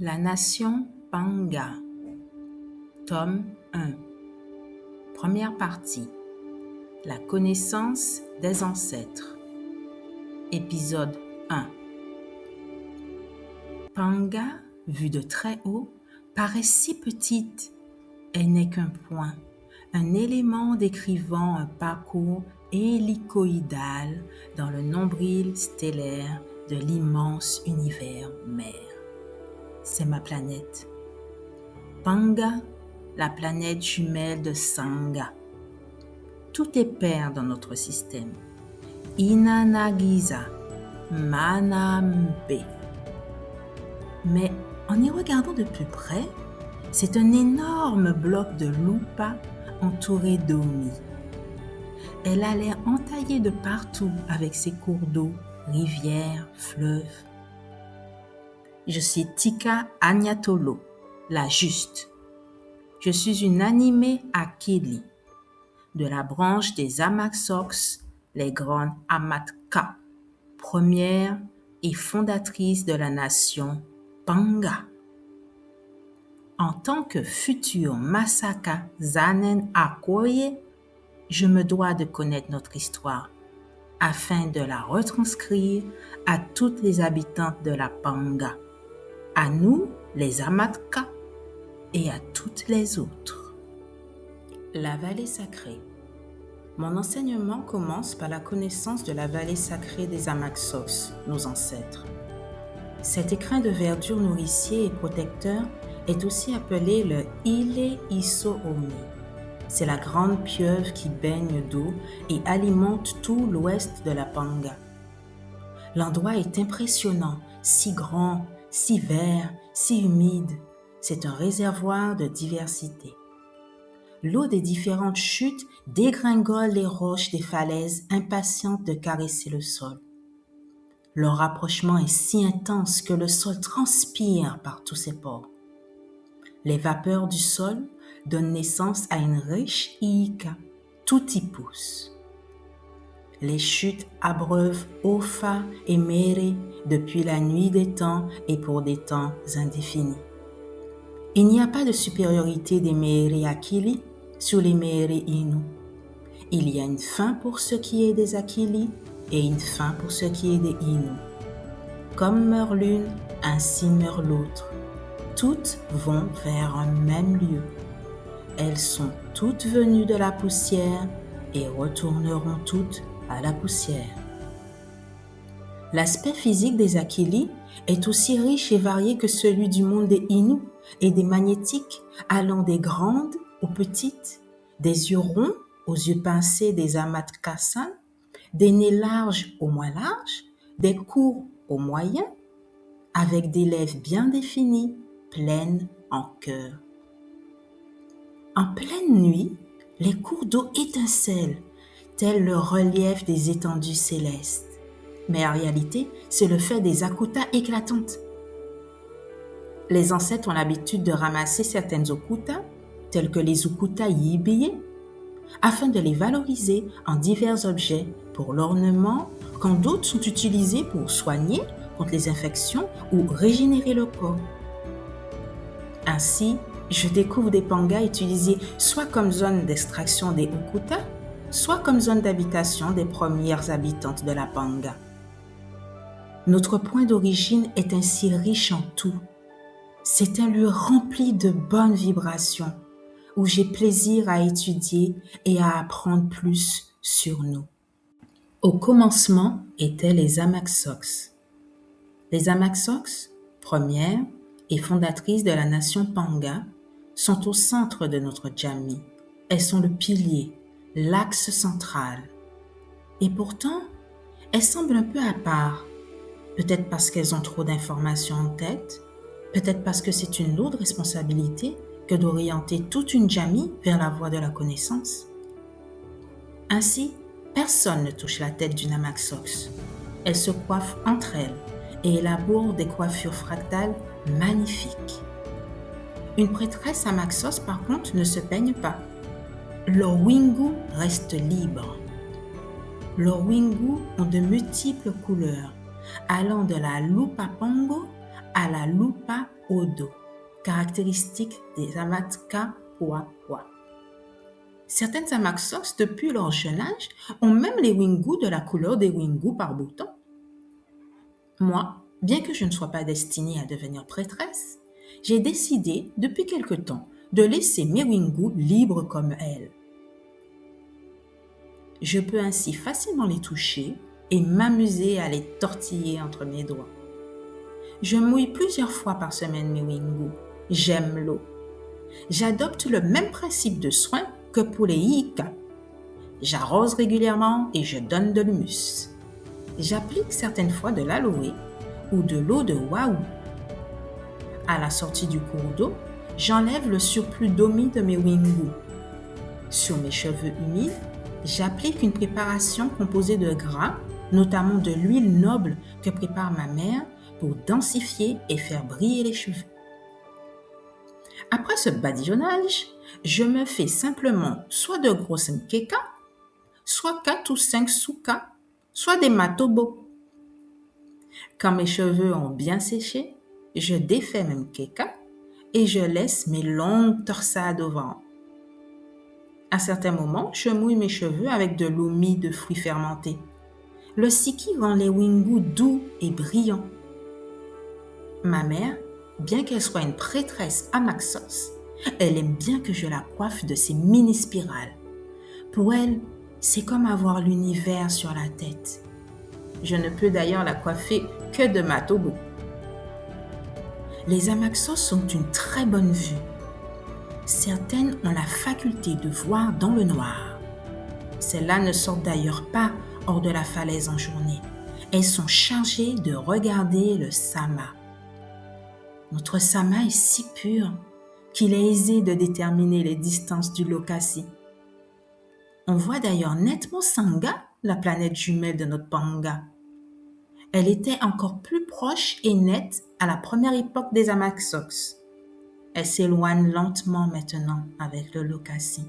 La nation Panga, tome 1, première partie, la connaissance des ancêtres, épisode 1. Panga, vue de très haut, paraît si petite, elle n'est qu'un point, un élément décrivant un parcours hélicoïdal dans le nombril stellaire de l'immense univers mère. C'est ma planète. Panga, la planète jumelle de Sanga. Tout est pair dans notre système. Inanagiza, Manambe. Mais en y regardant de plus près, c'est un énorme bloc de Lupa entouré d'Omi. Elle a l'air entaillée de partout avec ses cours d'eau, rivières, fleuves. Je suis Tika Agnatolo, la juste. Je suis une animée Akili, de la branche des Amaxox, les grandes Amatka, première et fondatrice de la nation Panga. En tant que futur Masaka Zanen Akoye, je me dois de connaître notre histoire afin de la retranscrire à toutes les habitantes de la Panga, à nous, les Amatka, et à toutes les autres. La vallée sacrée. Mon enseignement commence par la connaissance de la vallée sacrée des Amaxox, nos ancêtres. Cet écrin de verdure nourricier et protecteur est aussi appelé le Ile Iso-Omi. C'est la grande pieuvre qui baigne d'eau et alimente tout l'ouest de la Panga. L'endroit est impressionnant, si grand, si vert, si humide. C'est un réservoir de diversité. L'eau des différentes chutes dégringole les roches des falaises impatientes de caresser le sol. Leur rapprochement est si intense que le sol transpire par tous ses pores. Les vapeurs du sol donnent naissance à une riche iika. Tout y pousse. Les chutes abreuvent Ofa et Mere depuis la nuit des temps et pour des temps indéfinis. Il n'y a pas de supériorité des Mere Akili sur les Mere Inu. Il y a une fin pour ce qui est des Akili et une fin pour ce qui est des Inu. Comme meurt l'une, ainsi meurt l'autre. Toutes vont vers un même lieu. Elles sont toutes venues de la poussière et retourneront toutes à la poussière. L'aspect physique des Akili est aussi riche et varié que celui du monde des Inu et des magnétiques, allant des grandes aux petites, des yeux ronds aux yeux pincés des Amatkasan, des nez larges aux moins larges, des courts aux moyens, avec des lèvres bien définies, pleines en cœur. En pleine nuit, les cours d'eau étincellent, tel le relief des étendues célestes. Mais en réalité, c'est le fait des akutas éclatantes. Les ancêtres ont l'habitude de ramasser certaines okutas, telles que les ukutas yibiye, afin de les valoriser en divers objets pour l'ornement, quand d'autres sont utilisés pour soigner contre les infections ou régénérer le corps. Ainsi, je découvre des pangas utilisés soit comme zone d'extraction des okutas, soit comme zone d'habitation des premières habitantes de la Panga. Notre point d'origine est ainsi riche en tout. C'est un lieu rempli de bonnes vibrations, où j'ai plaisir à étudier et à apprendre plus sur nous. Au commencement étaient les Amaxox. Les Amaxox, premières et fondatrices de la nation Panga, sont au centre de notre Djammi. Elles sont le pilier, l'axe central. Et pourtant, elles semblent un peu à part. Peut-être parce qu'elles ont trop d'informations en tête, peut-être parce que c'est une lourde responsabilité que d'orienter toute une Djammi vers la voie de la connaissance. Ainsi, personne ne touche la tête d'une Amaxox. Elles se coiffent entre elles et élaborent des coiffures fractales magnifiques. Une prêtresse Amaxos, par contre, ne se peigne pas. Leurs wingu restent libres. Leurs wingu ont de multiples couleurs, allant de la lupapango à la lupa odo, caractéristique des Amatka Puapua. Certaines Amaxos, depuis leur jeune âge, ont même les wingus de la couleur des wingus par bouton. Moi, bien que je ne sois pas destinée à devenir prêtresse, j'ai décidé, depuis quelque temps, de laisser mes wingus libres comme elles. Je peux ainsi facilement les toucher et m'amuser à les tortiller entre mes doigts. Je mouille plusieurs fois par semaine mes wingus. J'aime l'eau. J'adopte le même principe de soin que pour les Iika. J'arrose régulièrement et je donne de l'humus. J'applique certaines fois de l'aloe ou de l'eau de waou. À la sortie du cours d'eau, j'enlève le surplus d'omi de mes wingus. Sur mes cheveux humides, j'applique une préparation composée de gras, notamment de l'huile noble que prépare ma mère pour densifier et faire briller les cheveux. Après ce badigeonnage, je me fais simplement soit de grosses nkeka, soit 4 ou 5 soukas, soit des matobo. Quand mes cheveux ont bien séché, je défais mes nkeka et je laisse mes longues torsades au vent. À certains moments, je mouille mes cheveux avec de l'omi de fruits fermentés. Le siki rend les wingus doux et brillants. Ma mère, bien qu'elle soit une prêtresse Amaxos, elle aime bien que je la coiffe de ces mini-spirales. Pour elle, c'est comme avoir l'univers sur la tête. Je ne peux d'ailleurs la coiffer que de matobo. Les Amaxos ont une très bonne vue. Certaines ont la faculté de voir dans le noir. Celles-là ne sortent d'ailleurs pas hors de la falaise en journée. Elles sont chargées de regarder le sama. Notre sama est si pur qu'il est aisé de déterminer les distances du Lokasi. On voit d'ailleurs nettement Sanga, la planète jumelle de notre Panga. Elle était encore plus proche et nette à la première époque des Amaxos. Elle s'éloigne lentement maintenant avec le Lokasi.